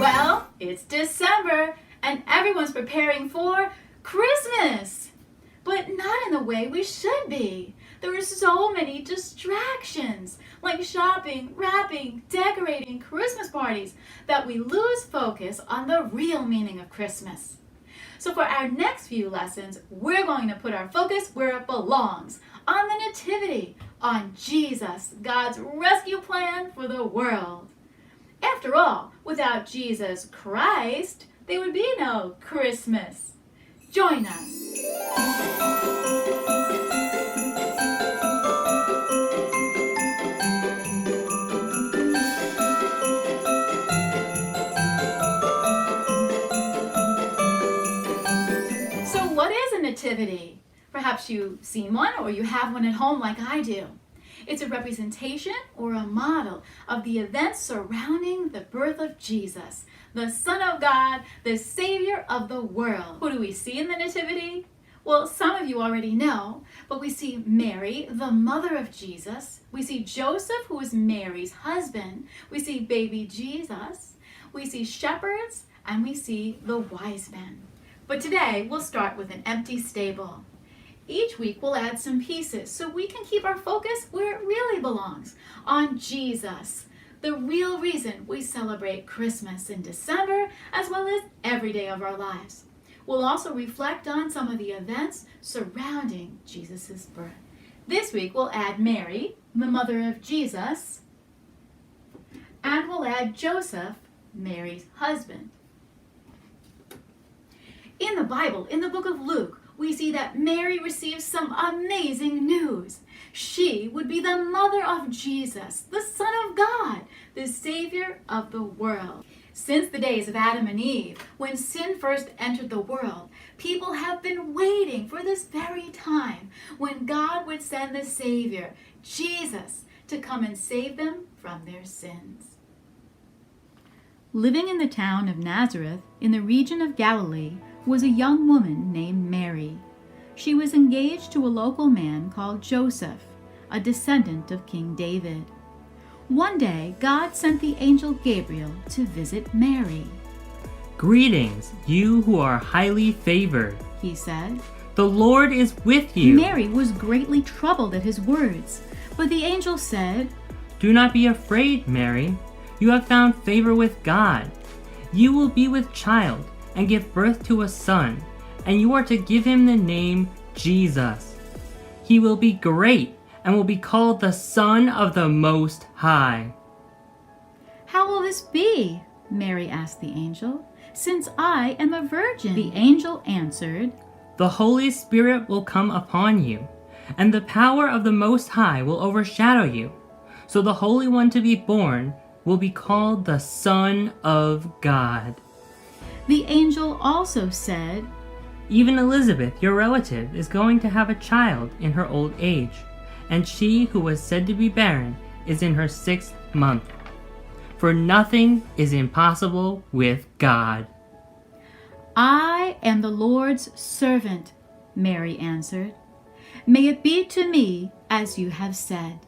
Well, it's December and everyone's preparing for Christmas, but not in the way we should be. There are so many distractions, like shopping, wrapping, decorating, Christmas parties, that we lose focus on the real meaning of Christmas. So for our next few lessons, we're going to put our focus where it belongs, on the Nativity, on Jesus, God's rescue plan for the world. After all, without Jesus Christ, there would be no Christmas. Join us. So what is a nativity? Perhaps you've seen one or you have one at home like I do. It's a representation or a model of the events surrounding the birth of Jesus, the Son of God, the Savior of the world. Who do we see in the Nativity? Well, some of you already know, but we see Mary, the mother of Jesus. We see Joseph, who is Mary's husband. We see baby Jesus. We see shepherds, and we see the wise men. But today, we'll start with an empty stable. Each week we'll add some pieces so we can keep our focus where it really belongs, on Jesus, the real reason we celebrate Christmas in December as well as every day of our lives. We'll also reflect on some of the events surrounding Jesus' birth. This week we'll add Mary, the mother of Jesus, and we'll add Joseph, Mary's husband. In the Bible, in the book of Luke, we see that Mary receives some amazing news. She would be the mother of Jesus, the Son of God, the Savior of the world. Since the days of Adam and Eve, when sin first entered the world, people have been waiting for this very time when God would send the Savior, Jesus, to come and save them from their sins. Living in the town of Nazareth, in the region of Galilee, was a young woman named Mary. She was engaged to a local man called Joseph, a descendant of King David. One day, God sent the angel Gabriel to visit Mary. "Greetings, you who are highly favored," he said. "The Lord is with you." Mary was greatly troubled at his words, but the angel said, "Do not be afraid, Mary. You have found favor with God. You will be with child and give birth to a son, and you are to give him the name Jesus. He will be great and will be called the Son of the Most High." "How will this be?" Mary asked the angel, "since I am a virgin?" The angel answered, "The Holy Spirit will come upon you, and the power of the Most High will overshadow you. So the Holy One to be born will be called the Son of God." The angel also said, "Even Elizabeth, your relative, is going to have a child in her old age, and she who was said to be barren is in her 6th month. For nothing is impossible with God." "I am the Lord's servant," Mary answered. "May it be to me as you have said."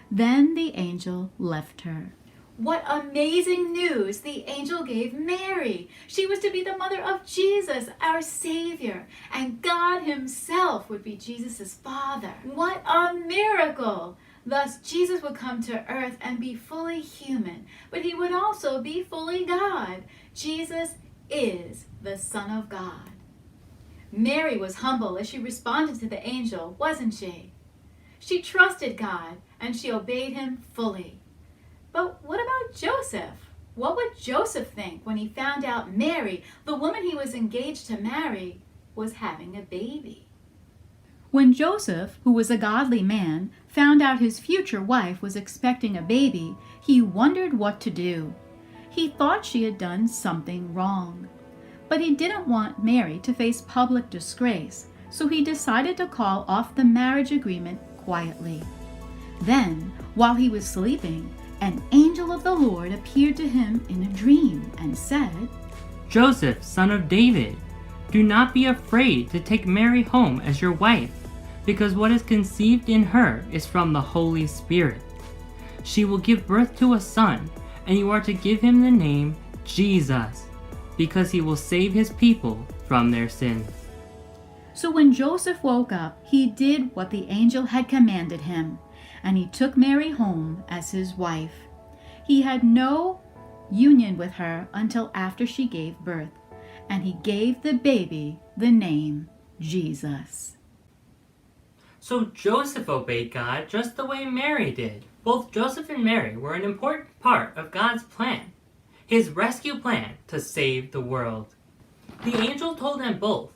Then the angel left her. What amazing news the angel gave Mary! She was to be the mother of Jesus, our Savior, and God himself would be Jesus' father. What a miracle! Thus, Jesus would come to earth and be fully human, but he would also be fully God. Jesus is the Son of God. Mary was humble as she responded to the angel, wasn't she? She trusted God and she obeyed him fully. But what about Joseph? What would Joseph think when he found out Mary, the woman he was engaged to marry, was having a baby? When Joseph, who was a godly man, found out his future wife was expecting a baby, he wondered what to do. He thought she had done something wrong. But he didn't want Mary to face public disgrace, so he decided to call off the marriage agreement quietly. Then, while he was sleeping, an angel of the Lord appeared to him in a dream and said, "Joseph, son of David, do not be afraid to take Mary home as your wife, because what is conceived in her is from the Holy Spirit. She will give birth to a son, and you are to give him the name Jesus, because he will save his people from their sins. So when Joseph woke up, he did what the angel had commanded him, and he took Mary home as his wife. He had no union with her until after she gave birth, and he gave the baby the name Jesus. So Joseph obeyed God just the way Mary did. Both Joseph and Mary were an important part of God's plan, his rescue plan to save the world. The angel told them both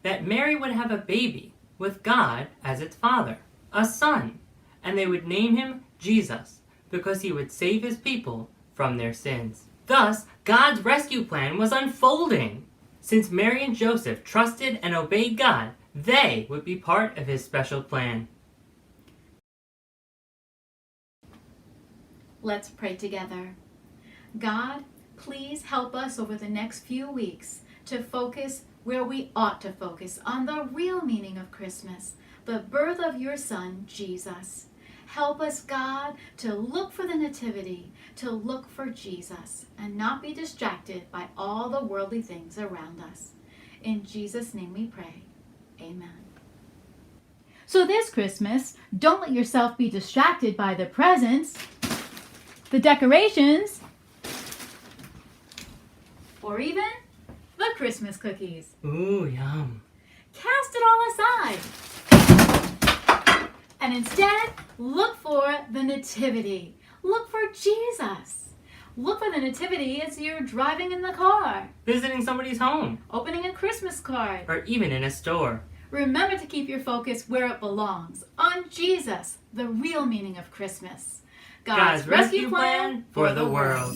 that Mary would have a baby with God as its father, a son, and they would name him Jesus because he would save his people from their sins. Thus, God's rescue plan was unfolding. Since Mary and Joseph trusted and obeyed God, they would be part of his special plan. Let's pray together. God, please help us over the next few weeks to focus where we ought to focus, on the real meaning of Christmas, the birth of your Son, Jesus. Help us, God, to look for the Nativity, to look for Jesus, and not be distracted by all the worldly things around us. In Jesus' name we pray. Amen. So this Christmas, don't let yourself be distracted by the presents, the decorations, or even the Christmas cookies. Ooh, yum. Cast it all aside. And instead, look for the Nativity. Look for Jesus. Look for the Nativity as you're driving in the car, Visiting somebody's home, opening a Christmas card. or even in a store. Remember to keep your focus where it belongs, on Jesus, the real meaning of Christmas. God's rescue plan for the world.